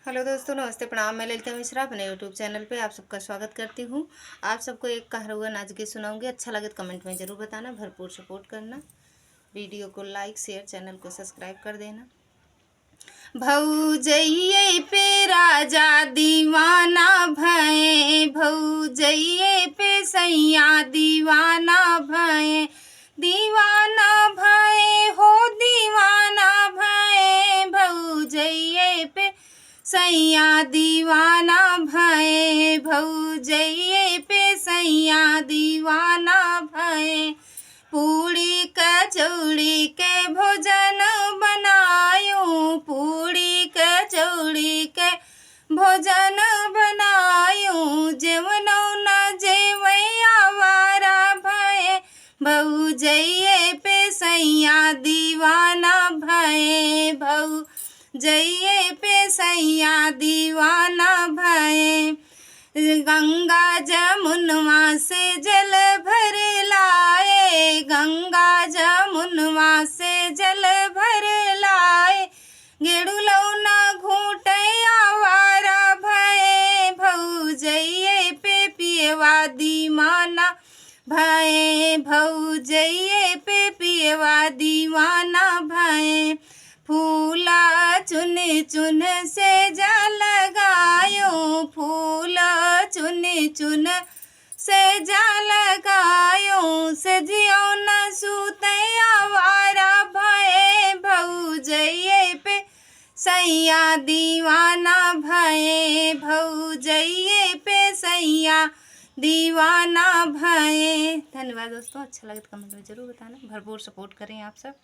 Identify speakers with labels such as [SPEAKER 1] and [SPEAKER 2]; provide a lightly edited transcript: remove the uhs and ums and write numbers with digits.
[SPEAKER 1] Hello दोस्तों, नमस्ते, प्रणाम। मैं ललिता मिश्रा अपने यूट्यूब चैनल पे आप सबका स्वागत करती हूँ। आप सबको एक कहावत आज की सुनाऊंगी। अच्छा लगे तो कमेंट में ज़रूर बताना, भरपूर सपोर्ट करना। वीडियो को लाइक शेयर, चैनल को सब्सक्राइब कर देना। भौजइये पे राजा दीवाना भये, भौजइये पे सैया दीवाना भये, दीवाना भये हो दीवाना भये, भौजइये पे सैया दीवाना भये, भौजइये पे सैया दीवाना भये। पूड़ी कचौड़ी के भोजन बनायूं, पूड़ी कचौड़ी के भोजन बनायूं, जेवनो न जेवैया वारा भये, भौजइये पे सैया दीवाना भये, भौजइये पे सैया दीवाना भये। गंगा जमुनवा से जल भर लाए, गंगा जमुनवा से जल भर लाए, गेड़ुलौ न घूटैया वारा भये, भौजइये पे पियवा दीवाना भये, भौजइये पे पियवा दीवाना भये। फूला चुन चुन से जा लगायो, फूला चुन चुन से जा लगायो, सजियो न सूतैया वारा भये, भौजइये पे सैया दीवाना भये, भौजइये पे सैया दीवाना भये। धन्यवाद दोस्तों, अच्छा लगे तो कमेंट में ज़रूर बताना, भरपूर सपोर्ट करें आप सब।